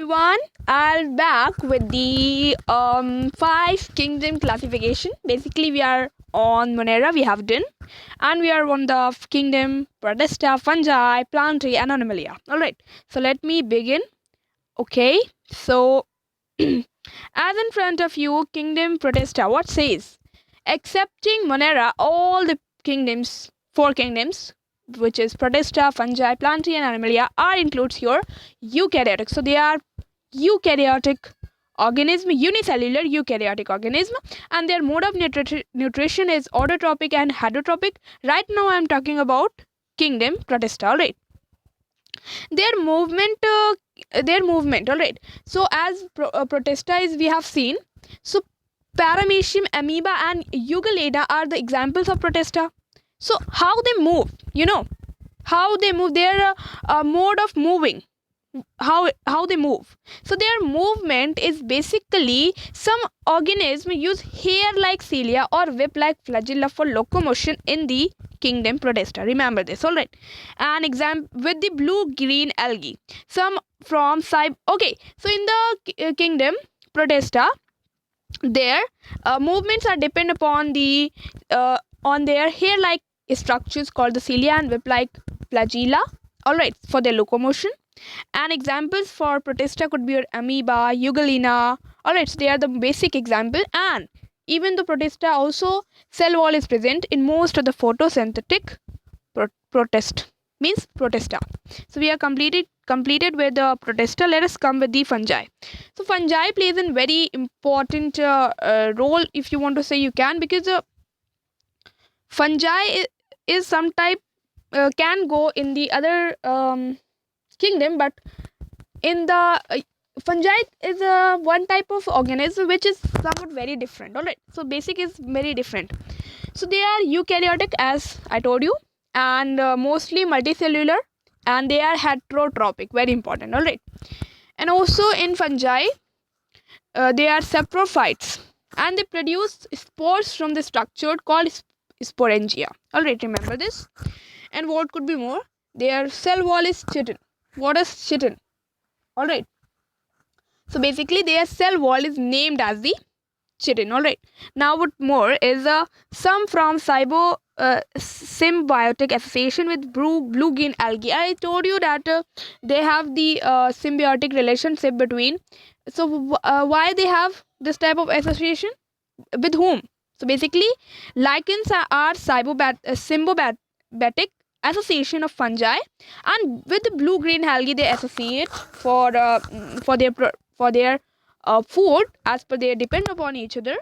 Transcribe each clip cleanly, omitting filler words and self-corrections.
everyone, I'm back with the 5 kingdom classification. Basically, we are on Monera, we have done, and we are on the kingdom Protista, Fungi, Plantain and Animalia. Alright, so let me begin. Okay, so as in front of you, kingdom Protista, what says? Accepting Monera, all the kingdoms, 4 kingdoms, which is Protista, Fungi, Plantain and Animalia, are includes your eukaryotic. So they are eukaryotic organism, unicellular eukaryotic organism, and their mode of nutrition is autotrophic and heterotrophic. Right now I am talking about kingdom Protista. All right, their movement all right. So as Protista is, we have seen, so paramecium, amoeba and euglena are the examples of Protista. So how they move, how they move, their mode of moving, how they move. So their movement is basically, some organisms use hair like cilia or whip like flagella for locomotion in the kingdom Protista. Remember this. All right, an example with the blue green algae, some from okay, so in the kingdom Protista, their movements are depend upon the on their hair like structures called the cilia and whip like flagella, all right, for their locomotion. And examples for Protista could be your amoeba, euglena, all right, so they are the basic example. And even the Protista also, cell wall is present in most of the photosynthetic Protist, means Protista. So we are completed with the Protista. Let us come with the fungi. So fungi plays a very important role, if you want to say, you can, because fungi is some type can go in the other kingdom, but in the fungi is one type of organism which is somewhat very different. All right, so basic is very different. So they are eukaryotic, as I told you, and mostly multicellular, and they are heterotrophic, very important. All right, and also in fungi they are saprophytes, and they produce spores from the structure called sporangia. All right, remember this. And what could be more, their cell wall is chitin. What is chitin? All right, so basically their cell wall is named as the chitin. All right, now what more is some from symbiotic association with blue green algae. I told you that they have the symbiotic relationship between. So why they have this type of association, with whom? So basically lichens are symbiotic association of fungi, and with the blue green algae they associate for their food, as per they depend upon each other.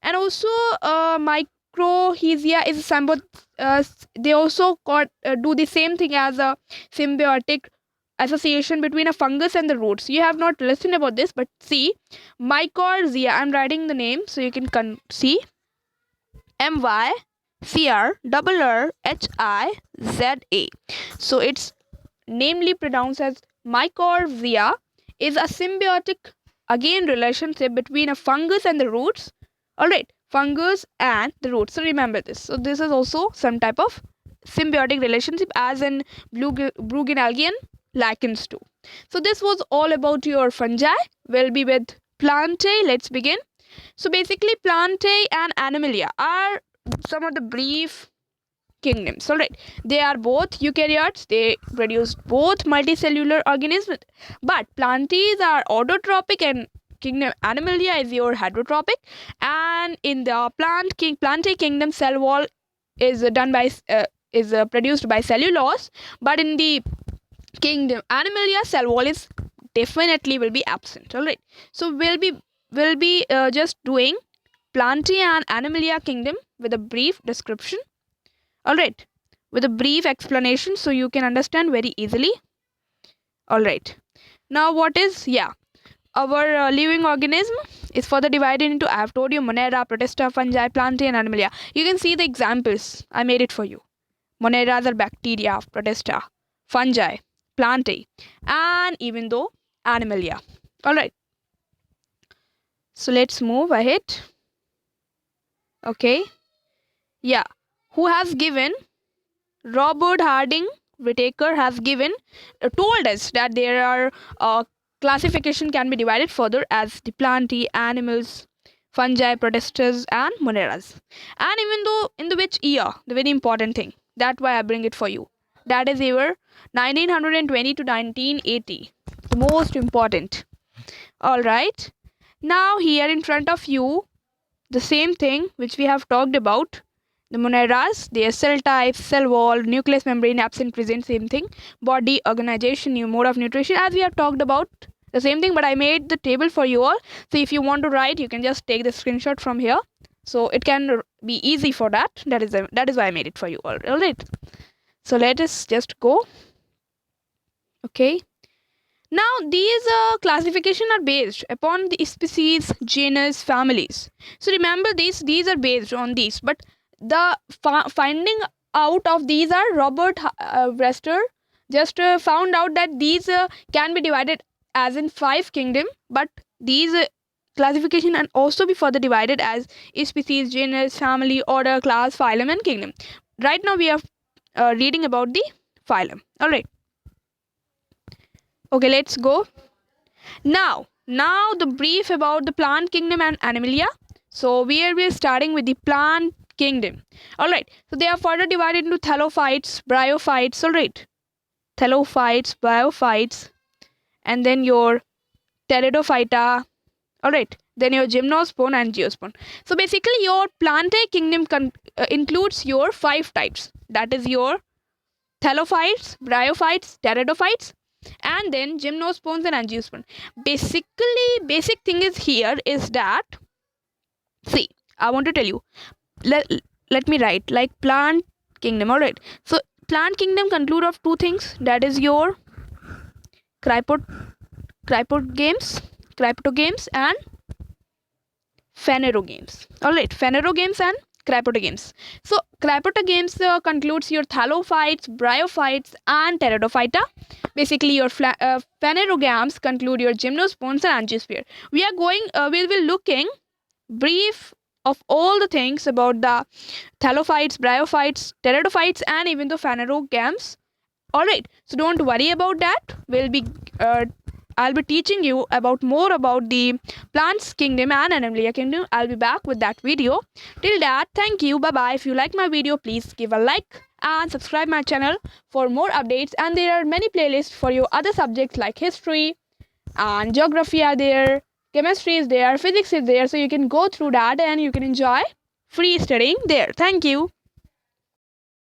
And also microhizia is they also do the same thing as a symbiotic association between a fungus and the roots. You have not listened about this, but see, mycorrhiza, I'm writing the name so you can see, MYCRRHIZA. So it's namely pronounced as mycorrhiza, is a symbiotic again relationship between a fungus and the roots. All right, fungus and the roots. So remember this. So this is also some type of symbiotic relationship, as in blue green algae and lichens too. So this was all about your fungi. We'll be with Plantain. Let's begin. So basically Plantain and Animalia are some of the brief kingdoms. All right, they are both eukaryotes, they produce both multicellular organisms, but Plantains are autotrophic and kingdom Animalia is your heterotrophic. And in the Plantain kingdom, cell wall is done by produced by cellulose, but in the kingdom Animalia, cell wall is definitely will be absent. All right, so we'll be just doing Plantain and Animalia kingdom with a brief description. All right, with a brief explanation so you can understand very easily. All right, now what is our living organism is further divided into, I have told you, Monera, Protista, Fungi, Plantain and Animalia. You can see the examples, I made it for you. Moneras are bacteria, Protista, fungi, Plantain, and even though Animalia. All right, so let's move ahead. Okay, who has given, Robert Harding Whittaker has given told us that there are classification can be divided further as the plantae, animals, fungi, protisters, and moneras. And even though in the which year, the very important thing, that's why I bring it for you. That is year 1920 to 1980. The most important. Alright. Now here in front of you, the same thing which we have talked about. The moneras, their cell type, cell wall, nucleus membrane, absent, present, same thing. Body, organization, new mode of nutrition, as we have talked about the same thing, but I made the table for you all. So if you want to write, you can just take the screenshot from here. So it can be easy for that. That is why I made it for you all. Alright. So let us just go. Okay. Now these classification are based upon the species, genus, families. So remember these are based on these, but the finding out of these are Robert Wester just found out that these can be divided as in 5 kingdom, but these classification can also be further divided as species, genus, family, order, class, phylum, and kingdom. Right now we are reading about the phylum. All right. Okay, let's go. Now the brief about the plant kingdom and Animalia. So we are starting with the plant kingdom. Alright, so they are further divided into thallophytes, bryophytes, alright. Thallophytes, bryophytes, and then your pteridophyta, alright. Then your gymnosperm and geosperm. So basically your plantae kingdom includes your 5 types. That is your thallophytes, bryophytes, pteridophytes, and then gymnosperms and angiosperms. Basically, basic thing is here is that, see, I want to tell you, let me write like plant kingdom. All right, so plant kingdom conclude of 2 things, that is your cryptogames and phanerogames. All right, phanerogames and cryptogames. So cryptogames concludes your thallophytes, bryophytes, and pteridophyta. Basically your phanerogames conclude your gymnosperms and angiosperms. We will be looking brief of all the things about the thallophytes, bryophytes, pteridophytes, and even the phanerogames. Alright, so don't worry about that. I'll be teaching you about more about the plants kingdom and Animalia kingdom. I'll be back with that video. Till that, thank you. Bye bye. If you like my video, please give a like and subscribe my channel for more updates. And there are many playlists for your other subjects like history and geography are there, chemistry is there, physics is there. So you can go through that and you can enjoy free studying there. Thank you.